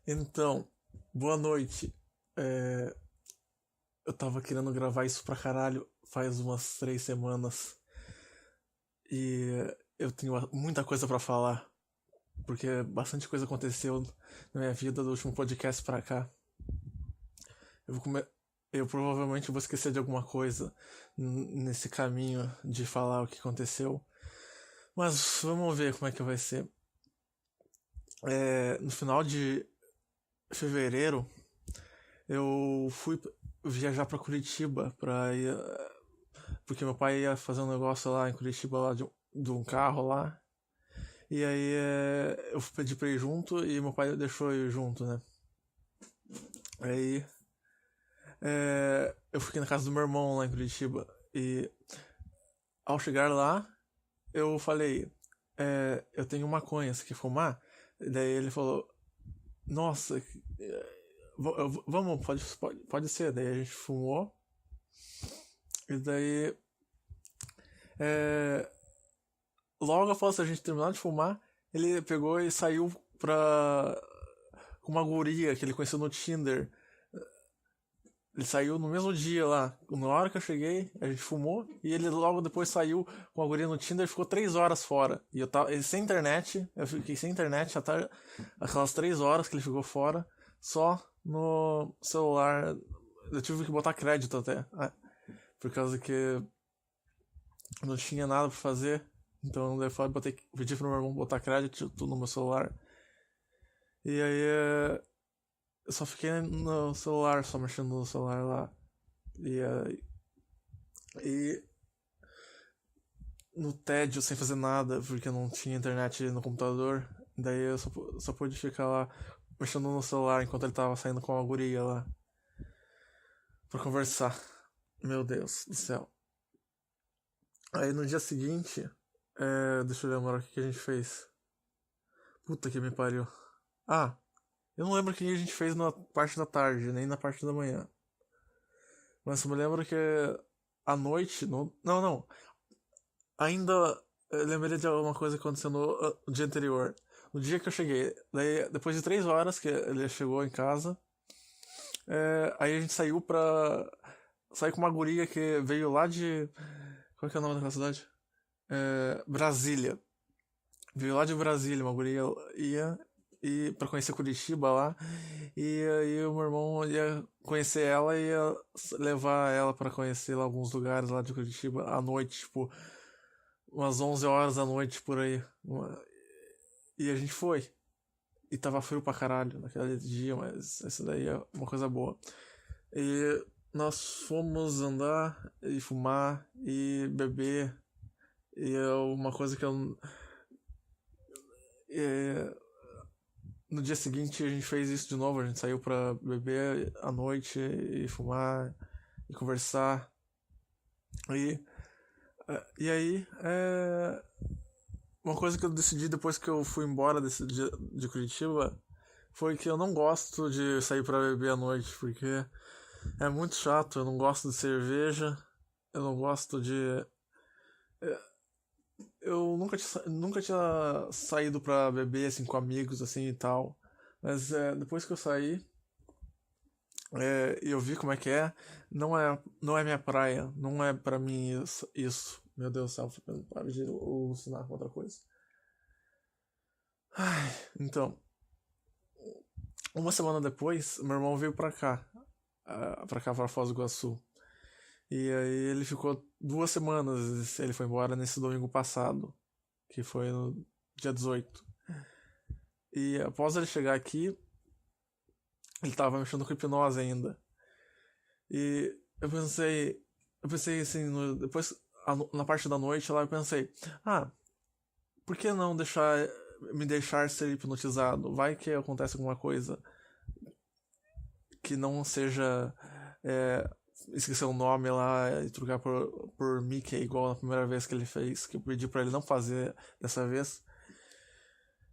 Então, boa noite. É, eu tava querendo gravar isso pra caralho faz umas 3 semanas e eu tenho muita coisa pra falar, porque bastante coisa aconteceu na minha vida do último podcast pra cá. Eu vou come... eu provavelmente vou esquecer de alguma coisa nesse caminho de falar o que aconteceu, mas vamos ver como é que vai ser. No final de fevereiro, eu fui viajar pra Curitiba pra ir, porque meu pai ia fazer um negócio lá em Curitiba lá de um carro lá. E aí eu pedi pra ir junto e meu pai deixou eu ir junto, né? Aí eu fiquei na casa do meu irmão lá em Curitiba. E ao chegar lá, eu falei, eu tenho maconha, você quer fumar? E daí ele falou, nossa, vamos, pode ser. Daí a gente fumou. E daí é, logo após a gente terminar de fumar, ele pegou e saiu pra. Com uma guria que ele conheceu no Tinder. Ele saiu no mesmo dia lá. Na hora que eu cheguei, a gente fumou. E ele logo depois saiu com a guria no Tinder e ficou 3 horas fora. E eu tava. Ele sem internet. Eu fiquei sem internet até aquelas 3 horas que ele ficou fora. Só no celular. Eu tive que botar crédito até. Por causa que não tinha nada pra fazer. Então eu falei, pedi pro meu irmão botar crédito no meu celular. E aí eu só fiquei no celular, só mexendo no celular lá. E, e no tédio, sem fazer nada, porque não tinha internet no computador. Daí eu só pude ficar lá mexendo no celular enquanto ele tava saindo com a guria lá pra conversar. Meu Deus do céu. Aí no dia seguinte, deixa eu lembrar o que a gente fez. Puta que me pariu. Ah, eu não lembro o que a gente fez na parte da tarde, nem na parte da manhã. Mas eu me lembro que à noite. Não, não. Ainda eu lembrei de alguma coisa que aconteceu no dia anterior. No dia que eu cheguei. Daí, depois de 3 horas que ele chegou em casa, aí a gente saiu pra. Sair com uma guria que veio lá de. Qual que é o nome daquela cidade? Brasília. Veio lá de Brasília, uma guria ia e para conhecer Curitiba lá. E aí o meu irmão ia conhecer ela e ia levar ela para conhecer lá alguns lugares lá de Curitiba à noite, tipo, umas 11 horas da noite por aí. E a gente foi. E tava frio pra caralho naquele dia, mas essa daí é uma coisa boa. E nós fomos andar e fumar e beber. E é uma coisa que eu. É, no dia seguinte a gente fez isso de novo, a gente saiu pra beber à noite e fumar e conversar. E, e aí, uma coisa que eu decidi depois que eu fui embora de Curitiba foi que eu não gosto de sair pra beber à noite, porque é muito chato, eu não gosto de cerveja, eu não gosto de. Eu nunca tinha saído pra beber assim com amigos assim e tal. Mas depois que eu saí, e eu vi como é que é, não é minha praia, não é pra mim isso. Meu Deus do céu, para de alucinar com outra coisa. Ai, então, uma semana depois, meu irmão veio pra cá, pra Foz do Iguaçu. E aí ele ficou 2 semanas, ele foi embora nesse domingo passado, que foi no dia 18. E após ele chegar aqui, ele tava mexendo com hipnose ainda. E eu pensei assim, depois, na parte da noite lá, eu pensei, por que não me deixar ser hipnotizado? Vai que acontece alguma coisa que não seja esquecer o nome lá e trocar por Mickey, igual na primeira vez que ele fez, que eu pedi pra ele não fazer dessa vez.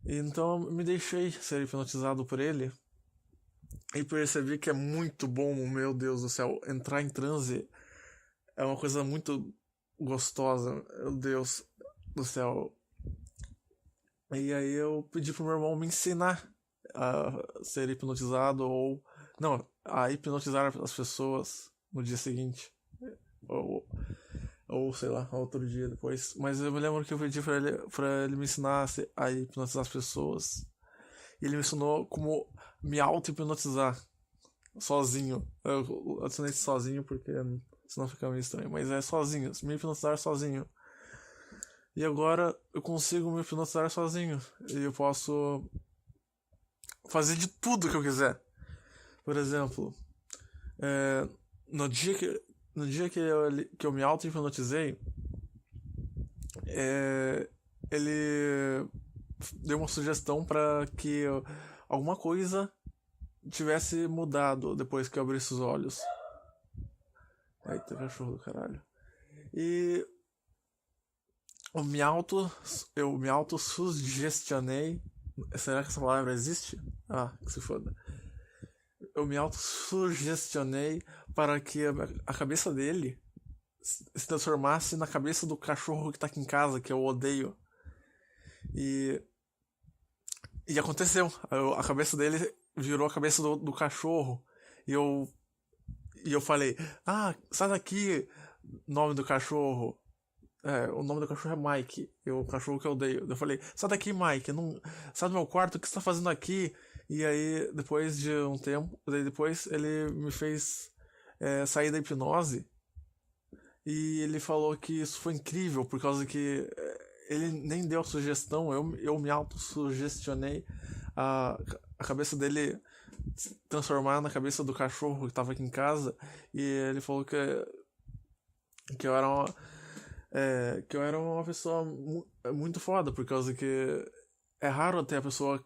Então me deixei ser hipnotizado por ele e percebi que é muito bom, meu Deus do céu, entrar em transe é uma coisa muito gostosa, meu Deus do céu. E aí eu pedi pro meu irmão me ensinar. a ser hipnotizado ou... Não, a hipnotizar as pessoas no dia seguinte. Ou, ou sei lá, outro dia depois. Mas eu me lembro que eu pedi pra ele me ensinar a hipnotizar as pessoas. E ele me ensinou como me auto-hipnotizar sozinho. Eu adicionei sozinho porque senão fica meio estranho. Mas é sozinho, me hipnotizar sozinho. E agora eu consigo me hipnotizar sozinho. E eu posso fazer de tudo que eu quiser. Por exemplo, é, no dia que eu me auto-hipnotizei, ele deu uma sugestão para que alguma coisa tivesse mudado depois que eu abrisse os olhos. Eita, cachorro do caralho. E eu me auto-sugestionei. Será que essa palavra existe? Ah, que se foda. Eu me auto-sugestionei para que a cabeça dele se transformasse na cabeça do cachorro que tá aqui em casa, que eu odeio. E aconteceu. A cabeça dele virou a cabeça do cachorro. E eu falei, sai daqui, nome do cachorro. O nome do cachorro é Mike, o cachorro que eu odeio. Eu falei, sai daqui, Mike, não, sai do meu quarto, o que você tá fazendo aqui? E aí, depois de um tempo, depois ele me fez sair da hipnose. E ele falou que isso foi incrível, por causa que ele nem deu a sugestão, eu me auto-sugestionei a cabeça dele transformar na cabeça do cachorro que tava aqui em casa. E ele falou que eu era que eu era uma pessoa muito foda, por causa que é raro ter a pessoa.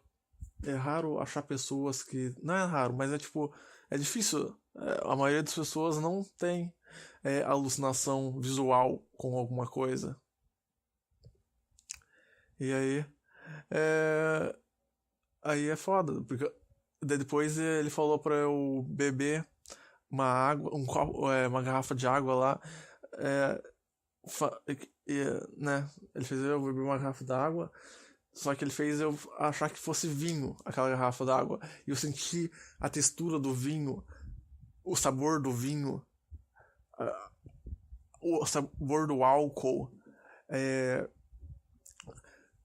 É raro achar pessoas que. Não é raro, mas é tipo. É difícil. A maioria das pessoas não tem alucinação visual com alguma coisa. E aí. É, aí é foda, porque depois ele falou pra eu beber uma água, uma garrafa de água lá. É, né? Ele fez eu beber uma garrafa d'água, só que ele fez eu achar que fosse vinho, aquela garrafa d'água. E eu senti a textura do vinho, o sabor do vinho, o sabor do álcool.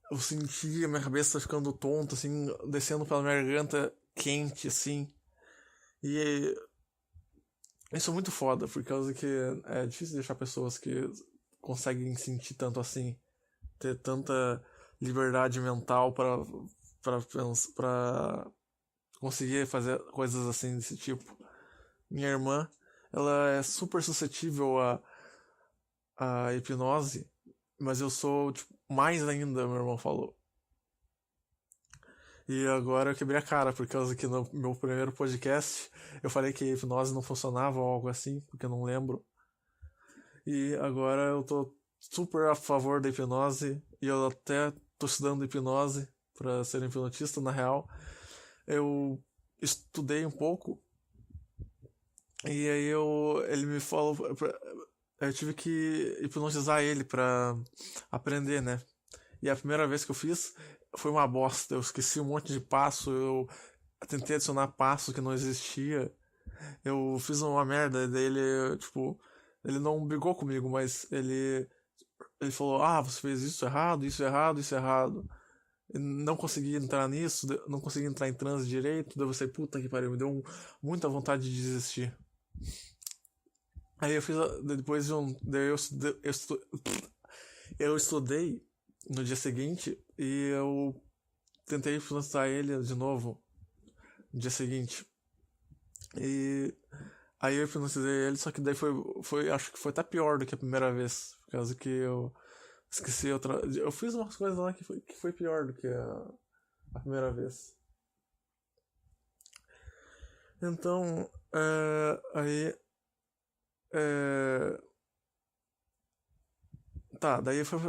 Eu senti a minha cabeça ficando tonta, assim, descendo pela minha garganta quente, assim. E isso é muito foda, por causa que é difícil deixar pessoas que conseguem sentir tanto assim, ter tanta liberdade mental para conseguir fazer coisas assim desse tipo. Minha irmã, ela é super suscetível a hipnose, mas eu sou tipo, mais ainda, meu irmão falou. E agora eu quebrei a cara, por causa que no meu primeiro podcast eu falei que a hipnose não funcionava ou algo assim, porque eu não lembro. E agora eu tô super a favor da hipnose, e eu até tô estudando hipnose para ser hipnotista, na real. Eu estudei um pouco, e aí ele me falou, eu tive que hipnotizar ele pra aprender, né? E a primeira vez que eu fiz foi uma bosta. Eu esqueci um monte de passo, eu tentei adicionar passo que não existia. Eu fiz uma merda, daí ele, tipo, ele não brigou comigo, mas ele falou: você fez isso errado, isso errado, isso errado. Eu não consegui entrar nisso, não consegui entrar em transe direito. Daí eu falei: puta que pariu, me deu muita vontade de desistir. Aí eu fiz, depois de um. Daí eu estudei no dia seguinte e eu tentei hipnotizar ele de novo no dia seguinte. E aí eu hipnotizei ele, só que daí acho que foi até pior do que a primeira vez, por causa que eu esqueci outra. Eu fiz umas coisas lá que foi pior do que a primeira vez. Então, aí. Tá, daí foi.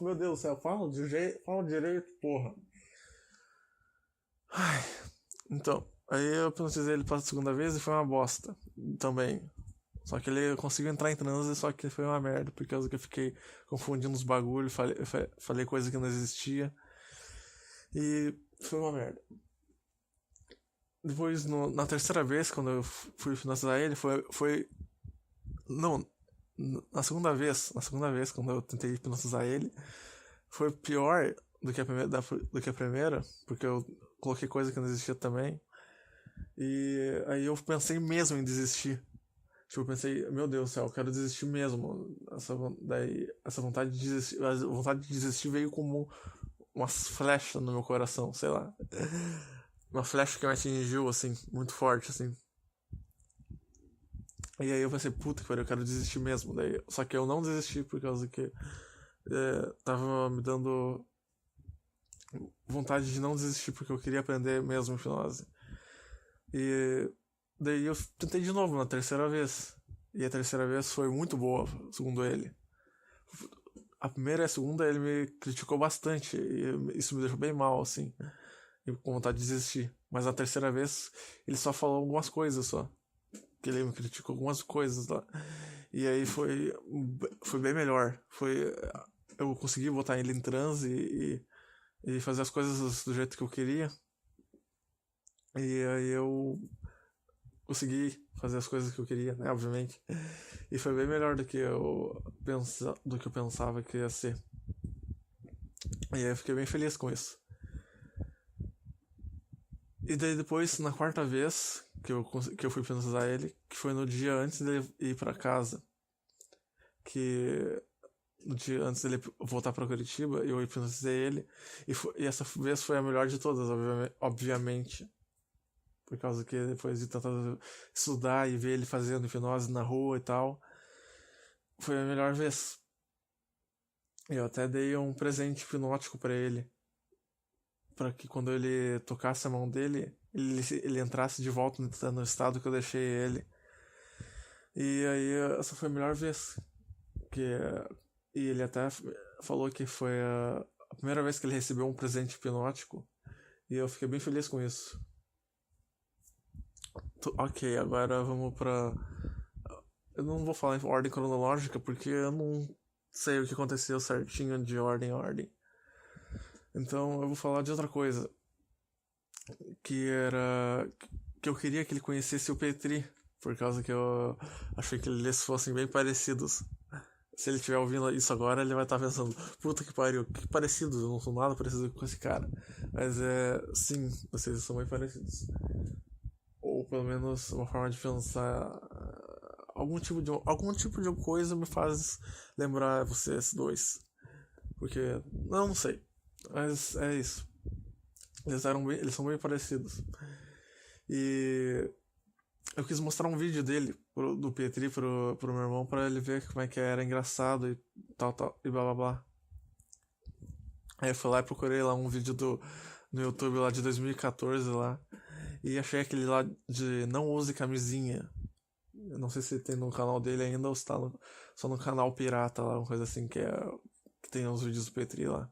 Meu Deus do céu, fala direito, porra. Ai, então, aí eu hipnotizei ele pela segunda vez e foi uma bosta também. Só que ele conseguiu entrar em transe, só que foi uma merda, por causa que eu fiquei confundindo os bagulhos, falei coisa que não existia. E Foi uma merda. Depois, na terceira vez, quando eu fui finalizar ele, foi. Não, na segunda vez, quando eu tentei hipnotizar ele, foi pior do que a primeira, porque eu coloquei coisa que não existia também. E aí eu pensei mesmo em desistir. Tipo, eu pensei, meu Deus do céu, eu quero desistir mesmo. Daí, essa vontade de desistir veio como umas flechas no meu coração, sei lá. Uma flecha que me atingiu, assim, muito forte, assim. E aí eu pensei, puta que pariu, eu quero desistir mesmo. Só que eu não desisti por causa que tava me dando vontade de não desistir, porque eu queria aprender mesmo hipnose. E daí eu tentei de novo na terceira vez. E a terceira vez foi muito boa, segundo ele. A primeira e a segunda ele me criticou bastante. E isso me deixou bem mal, assim. E com vontade de desistir. Mas a terceira vez ele só falou algumas coisas só. Que ele me criticou algumas coisas lá. E aí foi bem melhor. Eu consegui botar ele em transe e fazer as coisas do jeito que eu queria. E aí eu consegui fazer as coisas que eu queria, né, obviamente. E foi bem melhor do que eu pensava que ia ser. E aí eu fiquei bem feliz com isso. E daí depois, na quarta vez que eu fui hipnotizar ele, que foi no dia antes dele ir pra casa, que no dia antes dele voltar pra Curitiba, eu hipnotizei ele, e essa vez foi a melhor de todas, obviamente. Por causa que depois de tentar estudar e ver ele fazendo hipnose na rua e tal, foi a melhor vez. Eu até dei um presente hipnótico pra ele, pra que quando ele tocasse a mão dele, ele entrasse de volta no estado que eu deixei ele. E aí essa foi a melhor vez. Que, e ele até falou que foi a primeira vez que ele recebeu um presente hipnótico. E eu fiquei bem feliz com isso. Ok, agora vamos pra. Eu não vou falar em ordem cronológica porque eu não sei o que aconteceu certinho de ordem em ordem. Então eu vou falar de outra coisa. Que era. Que eu queria que ele conhecesse o Petri. Por causa que eu achei que eles fossem bem parecidos. Se ele estiver ouvindo isso agora, ele vai estar pensando: puta que pariu, que parecidos, eu não sou nada parecido com esse cara. Mas sim, vocês são bem parecidos. Ou pelo menos uma forma de pensar. Algum tipo de coisa me faz lembrar vocês dois. Porque. Não sei. Mas é isso. Eles são bem parecidos. E eu quis mostrar um vídeo dele, do Petri, pro meu irmão, pra ele ver como é que era engraçado e tal, e blá blá blá. Aí eu fui lá e procurei lá um vídeo no YouTube lá de 2014 lá. E achei aquele lá de não use camisinha. Eu não sei se tem no canal dele ainda ou se tá só no canal pirata lá, uma coisa assim que tem os vídeos do Petri lá.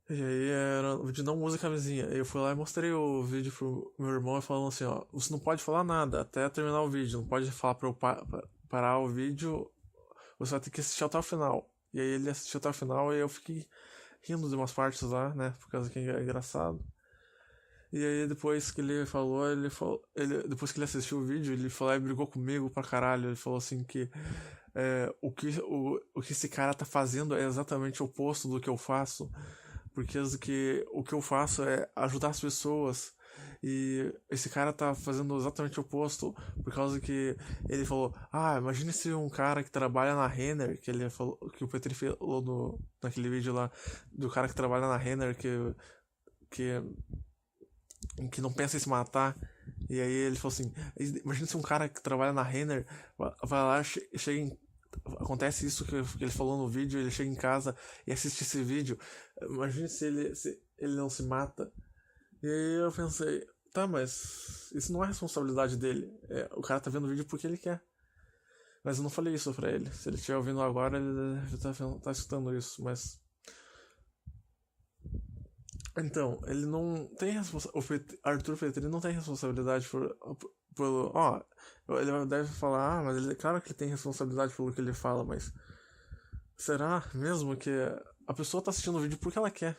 E aí era o vídeo não use camisinha. Aí eu fui lá e mostrei o vídeo pro meu irmão falando assim, ó, você não pode falar nada até terminar o vídeo, não pode falar pra eu parar o vídeo, você vai ter que assistir até o final. E aí ele assistiu até o final e eu fiquei rindo de umas partes lá, né, por causa que é engraçado. E aí depois que depois que ele assistiu o vídeo, ele falou e brigou comigo pra caralho. Ele falou assim que o que esse cara tá fazendo é exatamente o oposto do que eu faço. Porque o que eu faço é ajudar as pessoas. E esse cara tá fazendo exatamente o oposto. Por causa que ele falou: imagine se um cara que trabalha na Renner, que ele falou, que o Petri falou naquele vídeo lá, do cara que trabalha na Renner, que não pensa em se matar. E aí ele falou assim: imagina se um cara que trabalha na Renner vai lá, acontece isso que ele falou no vídeo, ele chega em casa e assiste esse vídeo. Imagina se ele não se mata. E aí eu pensei: tá, mas isso não é responsabilidade dele. O cara tá vendo o vídeo porque ele quer. Mas eu não falei isso pra ele. Se ele estiver ouvindo agora, ele já tá escutando isso, mas. Então, ele não tem responsabilidade. O Arthur Petri não tem responsabilidade pelo. Ó, ele deve falar, mas claro que ele tem responsabilidade pelo que ele fala, mas. Será mesmo que a pessoa tá assistindo o vídeo porque ela quer?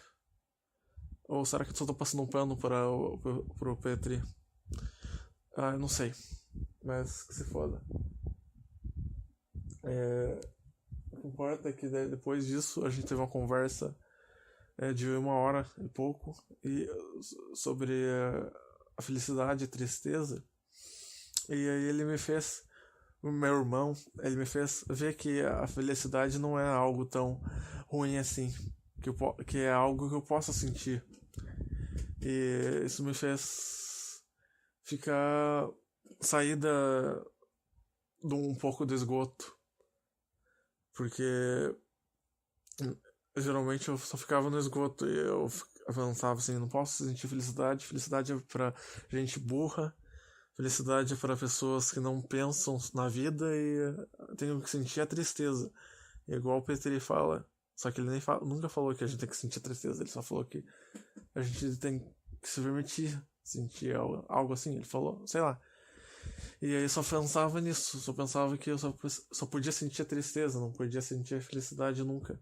Ou será que eu só tô passando um pano pro Petri? Eu não sei. Mas que se foda. O que importa é que depois disso a gente teve uma conversa de 1 hora e pouco sobre a felicidade e tristeza. E aí ele me fez, o meu irmão, ele me fez ver que a felicidade não é algo tão ruim assim, que é algo que eu possa sentir. E isso me fez sair de um pouco do esgoto, porque geralmente eu só ficava no esgoto e eu pensava assim, não posso sentir felicidade, felicidade é pra gente burra, felicidade é para pessoas que não pensam na vida e tenho que sentir a tristeza. Igual o Petri fala, só que ele nunca falou que a gente tem que sentir tristeza, ele só falou que a gente tem que se permitir sentir algo assim, ele falou, sei lá. E aí eu só pensava nisso, só pensava que eu só podia sentir a tristeza, não podia sentir a felicidade nunca.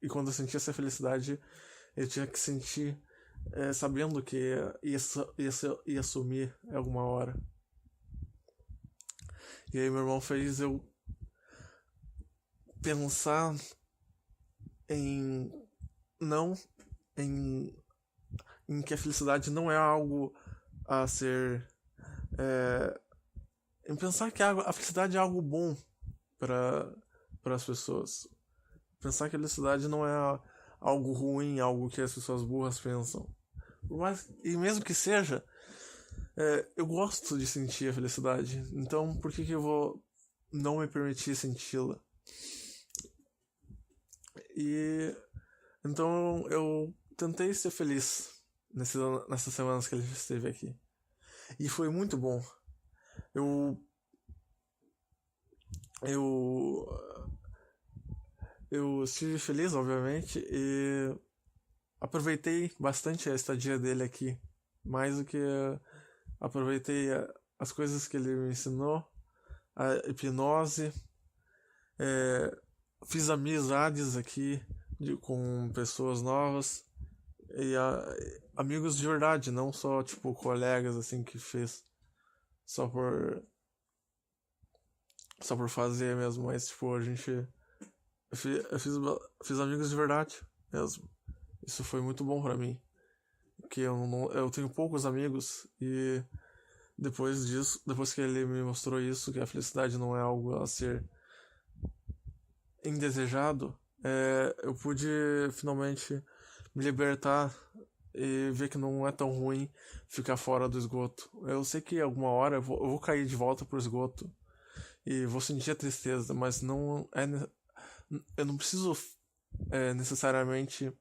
E quando eu sentia essa felicidade, eu tinha que sentir sabendo que ia sumir alguma hora. E aí meu irmão fez eu pensar em que a felicidade não é algo a ser em pensar que a felicidade é algo bom para as pessoas, pensar que a felicidade não é algo ruim, algo que as pessoas burras pensam. E mesmo que seja, eu gosto de sentir a felicidade, então por que eu vou não me permitir senti-la? E então eu tentei ser feliz nessas semanas que ele esteve aqui. E foi muito bom. Eu estive feliz, obviamente, e aproveitei bastante a estadia dele aqui. Mais do que aproveitei as coisas que ele me ensinou, a hipnose, fiz amizades aqui com pessoas novas e amigos de verdade, não só tipo colegas assim que fez só por fazer mesmo, mas tipo a gente eu fiz amigos de verdade mesmo. Isso foi muito bom pra mim, porque eu tenho poucos amigos e depois que ele me mostrou isso, que a felicidade não é algo a ser indesejado, eu pude finalmente me libertar e ver que não é tão ruim ficar fora do esgoto. Eu sei que alguma hora eu vou cair de volta pro esgoto e vou sentir a tristeza, mas não é, eu não preciso necessariamente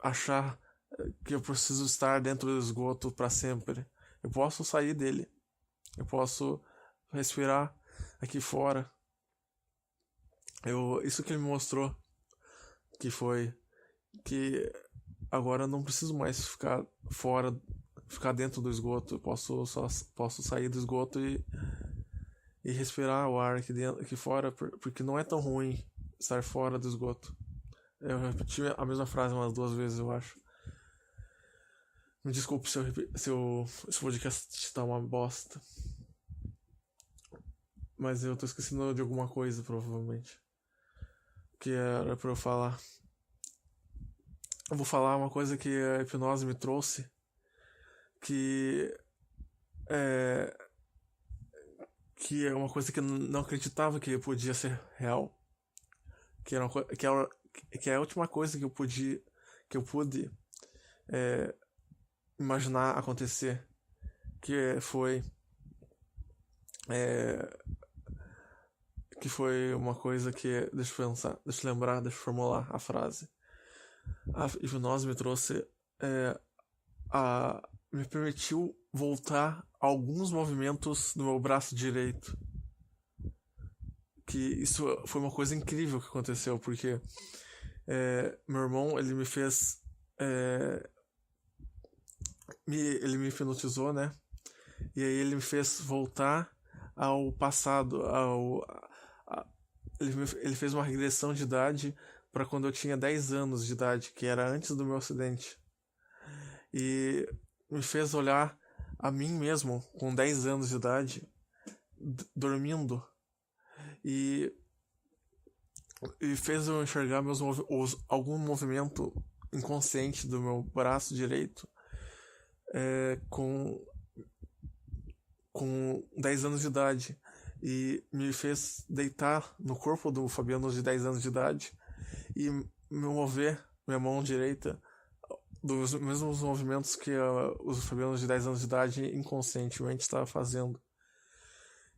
achar que eu preciso estar dentro do esgoto para sempre. Eu posso sair dele, eu posso respirar aqui fora. Isso que ele me mostrou, que foi que agora eu não preciso mais ficar dentro do esgoto. Eu posso sair do esgoto e respirar o ar aqui fora, porque não é tão ruim estar fora do esgoto. Eu repeti a mesma frase umas 2 vezes, eu acho. Me desculpe se esse podcast tá uma bosta. Mas eu tô esquecendo de alguma coisa, provavelmente. Que era pra eu falar. Eu vou falar uma coisa que a hipnose me trouxe. Que é uma coisa que eu não acreditava que podia ser real. Que é a última coisa que eu pude imaginar acontecer, que foi uma coisa que, deixa eu pensar, deixa eu lembrar, deixa eu formular a frase. A hipnose me trouxe me permitiu voltar a alguns movimentos no meu braço direito, que isso foi uma coisa incrível que aconteceu, porque meu irmão, ele me fez ele me hipnotizou, né? E aí ele me fez voltar ao passado, ele fez uma regressão de idade para quando eu tinha 10 anos de idade, que era antes do meu acidente. E me fez olhar a mim mesmo, com 10 anos de idade, dormindo. E fez eu enxergar algum movimento inconsciente do meu braço direito com 10 anos de idade. E me fez deitar no corpo do Fabiano de 10 anos de idade e me mover minha mão direita dos mesmos movimentos que os Fabianos de 10 anos de idade inconscientemente estava fazendo.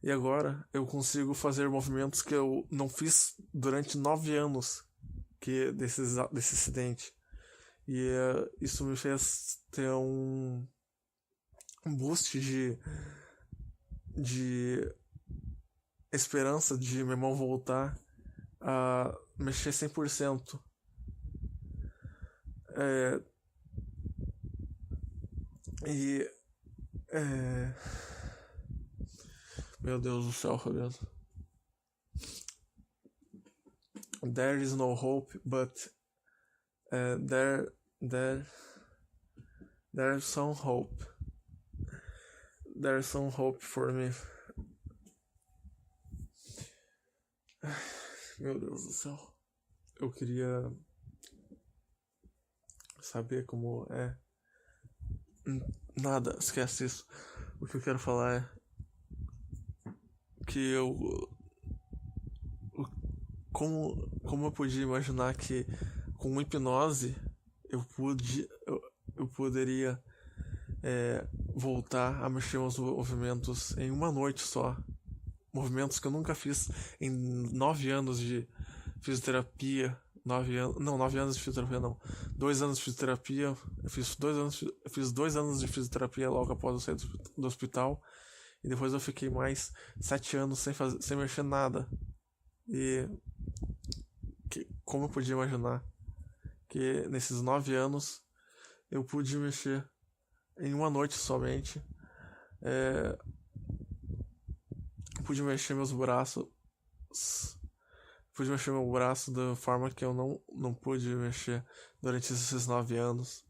E agora eu consigo fazer movimentos que eu não fiz durante 9 anos desse acidente. E isso me fez ter um boost de esperança de meu irmão voltar a mexer 100%. Meu Deus do céu, Fabiano. There is no hope, but there's some hope. There's some hope for me. Meu Deus do céu. Eu queria saber como é. Nada, esquece isso. O que eu quero falar é que como eu podia imaginar que com hipnose eu poderia voltar a mexer os movimentos em uma noite só. Movimentos que eu nunca fiz em 9 anos de fisioterapia. 9 anos de fisioterapia não. 2 anos de fisioterapia. Eu fiz 2 anos de fisioterapia logo após eu sair do hospital. E depois eu fiquei mais 7 anos sem mexer nada. E como eu podia imaginar que nesses 9 anos eu pude mexer em uma noite somente. Pude mexer meus braços. Pude mexer meu braço da forma que eu não pude mexer durante esses 9 anos.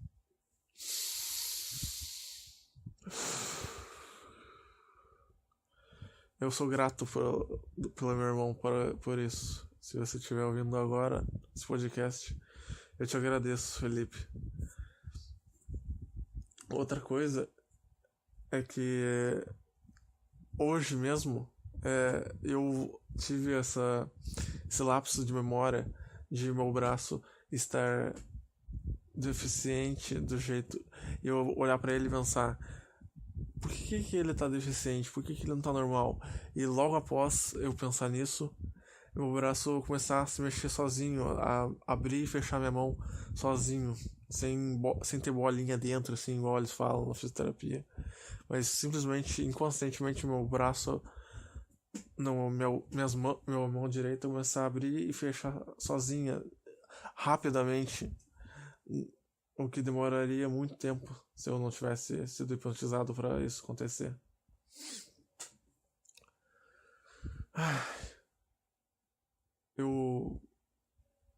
Eu sou grato pelo meu irmão por isso. Se você estiver ouvindo agora esse podcast, eu te agradeço, Felipe. Outra coisa é que hoje mesmo eu tive esse lapso de memória de meu braço estar deficiente do jeito. E eu olhar pra ele e pensar: por que ele tá deficiente? Por que ele não tá normal? E logo após eu pensar nisso, meu braço começar a se mexer sozinho, a abrir e fechar minha mão sozinho, sem ter bolinha dentro, assim, igual eles falam na fisioterapia. Mas simplesmente, inconscientemente, meu braço, minha mão direita começar a abrir e fechar sozinha, rapidamente, o que demoraria muito tempo se eu não tivesse sido hipnotizado para isso acontecer.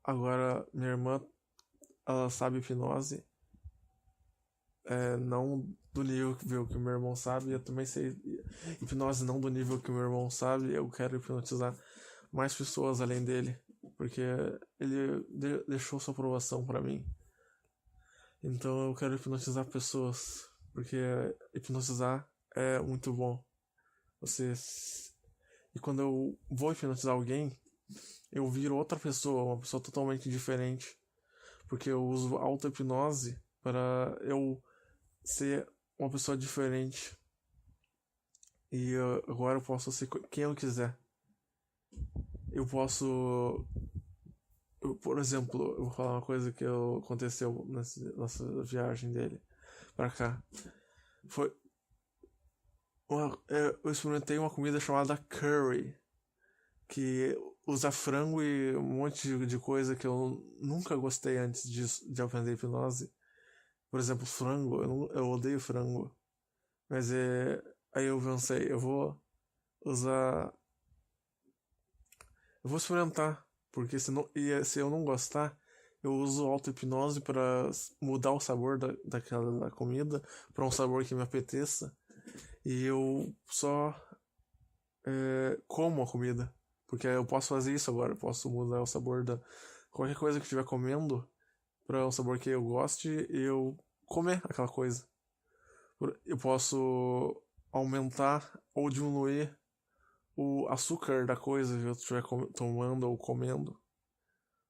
Agora, minha irmã, ela sabe hipnose, não do nível que o meu irmão sabe. Eu também sei hipnose não do nível que o meu irmão sabe. Eu quero hipnotizar mais pessoas além dele, porque ele deixou sua aprovação para mim. Então eu quero hipnotizar pessoas, porque hipnotizar é muito bom. E quando eu vou hipnotizar alguém, eu viro outra pessoa, uma pessoa totalmente diferente, porque eu uso auto-hipnose para eu ser uma pessoa diferente. E agora eu posso ser quem eu quiser. Eu posso... por exemplo, eu vou falar uma coisa que aconteceu nessa viagem dele pra cá. Eu experimentei uma comida chamada curry, que usa frango e um monte de coisa que eu nunca gostei antes de aprender hipnose. Por exemplo, frango, eu odeio frango. Mas aí eu pensei, eu vou experimentar, Porque se eu não gostar, eu uso auto-hipnose pra mudar o sabor daquela comida pra um sabor que me apeteça. E eu só como a comida. Porque eu posso fazer isso agora. Eu posso mudar o sabor da qualquer coisa que eu estiver comendo pra um sabor que eu goste e eu comer aquela coisa. Eu posso aumentar ou diminuir o açúcar da coisa que eu estiver tomando ou comendo.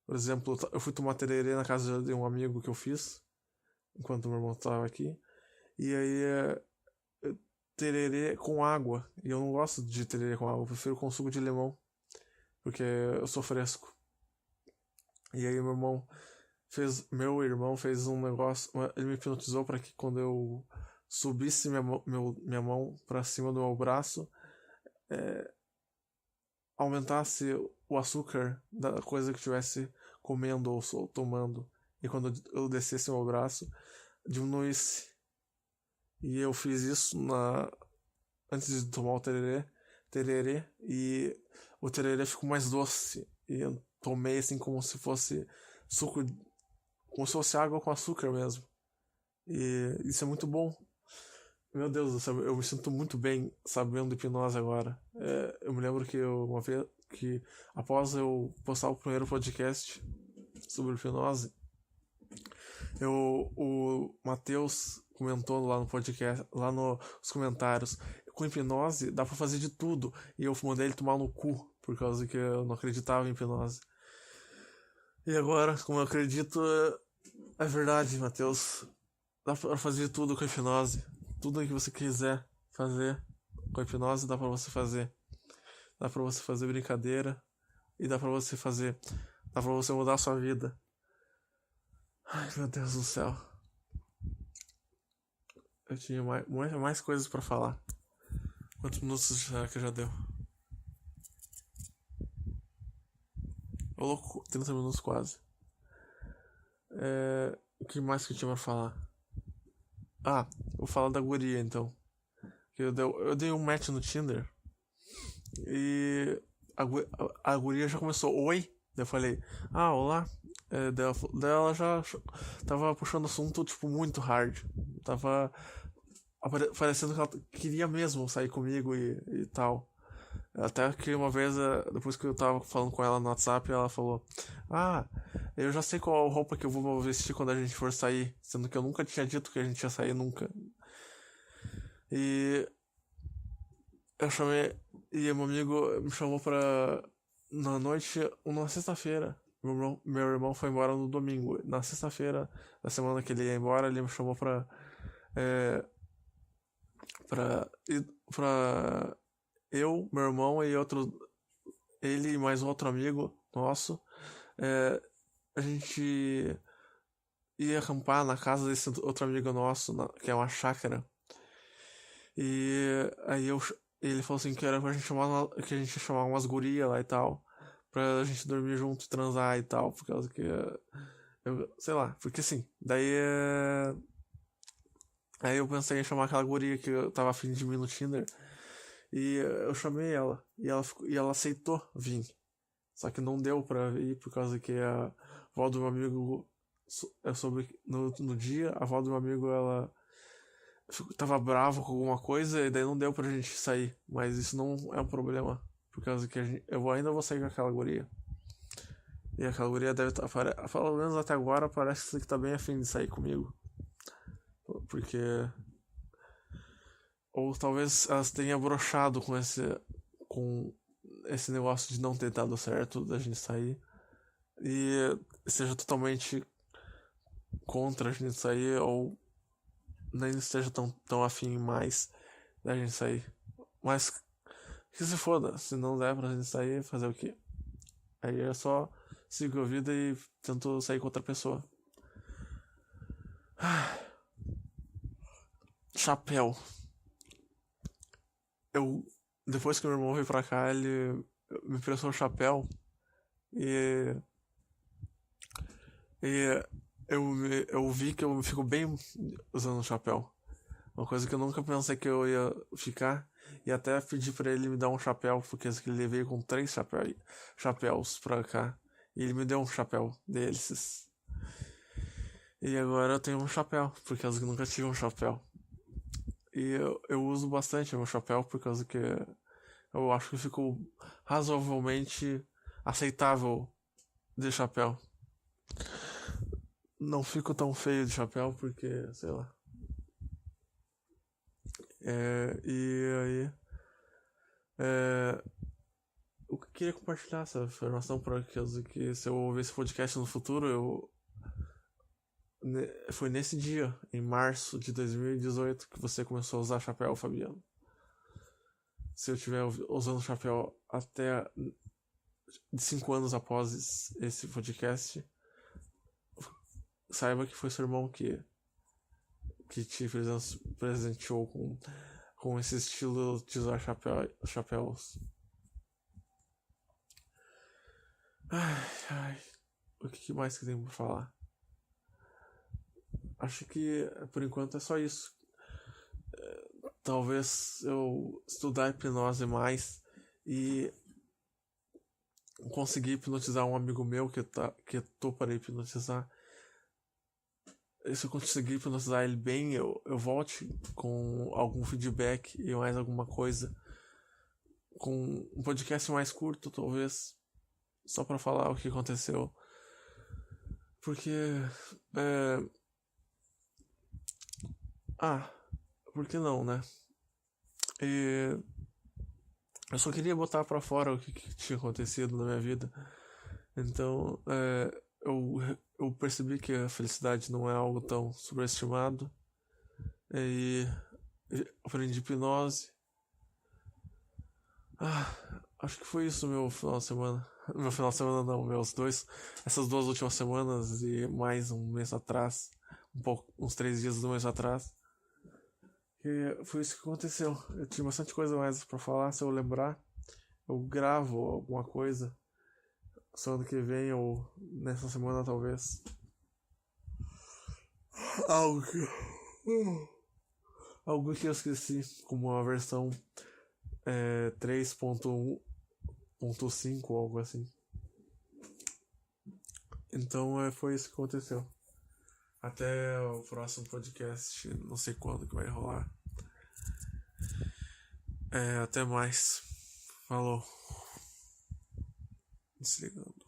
Por exemplo, eu fui tomar tererê na casa de um amigo que eu fiz, enquanto meu irmão estava aqui. E aí tererê com água. E eu não gosto de tererê com água, eu prefiro com suco de limão. Porque eu sou fresco. E aí meu irmão fez um negócio, ele me hipnotizou para que quando eu subisse minha mão para cima do meu braço, aumentasse o açúcar da coisa que estivesse comendo ou tomando. E quando eu descesse meu braço, diminuísse. E eu fiz isso antes de tomar o tererê, e o tererê ficou mais doce. E eu tomei assim como se fosse suco, como se fosse água com açúcar mesmo. E isso é muito bom. Meu Deus do céu, eu me sinto muito bem sabendo hipnose agora. Eu me lembro que uma vez que após eu postar o primeiro podcast sobre hipnose, o Matheus comentou lá no podcast, lá nos comentários, com hipnose dá pra fazer de tudo. E eu mandei ele tomar no cu, por causa que eu não acreditava em hipnose. E agora, como eu acredito, é verdade, Matheus. Dá pra fazer de tudo com hipnose. Tudo que você quiser fazer com hipnose dá pra você fazer. Dá pra você fazer brincadeira. E dá pra você fazer. Dá pra você mudar a sua vida. Ai, meu Deus do céu. Eu tinha mais coisas pra falar. Quantos minutos será que já deu? Ô louco, 30 minutos quase. O que mais que eu tinha pra falar? Vou falar da guria então. Eu dei um match no Tinder. E a guria já começou, oi? Daí eu falei, olá. Daí ela já tava puxando assunto, tipo, muito hard. Tava parecendo que ela queria mesmo sair comigo e tal. Até que uma vez, depois que eu tava falando com ela no WhatsApp, ela falou: eu já sei qual roupa que eu vou vestir quando a gente for sair. Sendo que eu nunca tinha dito que a gente ia sair nunca. E eu chamei. E meu amigo me chamou pra. Na noite, uma sexta-feira. Meu irmão foi embora no domingo. Na sexta-feira da semana que ele ia embora, ele me chamou pra. Pra eu, meu irmão e ele e mais outro amigo nosso, a gente ia acampar na casa desse outro amigo nosso, que é uma chácara. E aí ele falou assim que era pra gente que a gente ia chamar umas gurias lá e tal, pra gente dormir junto e transar e tal, por causa que sei lá, porque assim, daí aí eu pensei em chamar aquela guria que eu tava afim de mim no Tinder. E eu chamei ela. E ela aceitou vir. Só que não deu pra ir por causa que a avó do meu amigo. No dia, a avó do meu amigo ela tava brava com alguma coisa e daí não deu pra gente sair. Mas isso não é um problema. Por causa que eu ainda vou sair com aquela guria. E aquela guria deve estar. Pelo menos até agora parece que tá bem afim de sair comigo. Porque. Ou talvez elas tenham broxado com esse negócio de não ter dado certo da gente sair. E esteja totalmente contra a gente sair, ou nem esteja tão afim mais da gente sair. Mas que se foda, se não der pra gente sair, fazer o quê? Aí é só seguir a vida e tento sair com outra pessoa. Chapéu. Depois que meu irmão veio pra cá, ele me prestou um chapéu e eu vi que eu fico bem usando o chapéu. Uma coisa que eu nunca pensei que eu ia ficar. E até pedi pra ele me dar um chapéu, porque ele veio com 3 chapéus pra cá. E ele me deu um chapéu deles. E agora eu tenho um chapéu, por causa que eu nunca tive um chapéu. E eu uso bastante o meu chapéu, por causa que eu acho que ficou razoavelmente aceitável de chapéu. Não fico tão feio de chapéu, porque, sei lá. E aí... eu queria compartilhar essa informação para que se eu ouvir esse podcast no futuro, foi nesse dia, em março de 2018, que você começou a usar chapéu, Fabiano. Se eu estiver usando chapéu até 5 anos após esse podcast, saiba que foi seu irmão que te presenteou com esse estilo de usar chapéus. Ai, o que mais que tem pra falar? Acho que por enquanto é só isso. Talvez eu estudar hipnose mais e conseguir hipnotizar um amigo meu que tô para hipnotizar. E se eu conseguir hipnotizar ele bem, eu volte com algum feedback e mais alguma coisa. Com um podcast mais curto, talvez. Só pra falar o que aconteceu. Porque... por que não, né? E eu só queria botar pra fora o que tinha acontecido na minha vida. Então, eu percebi que a felicidade não é algo tão superestimado. E aprendi hipnose. Acho que foi isso meu final de semana. Meu final de semana não, essas 2 últimas semanas e mais um mês atrás. Uns 3 dias do mês atrás. E foi isso que aconteceu. Eu tinha bastante coisa mais pra falar. Se eu lembrar, eu gravo alguma coisa. Semana que vem ou nessa semana talvez. Algo que eu esqueci, como a versão 3.1.5 ou algo assim. Então foi isso que aconteceu. Até o próximo podcast, não sei quando que vai rolar. Até mais. Falou. Desligando.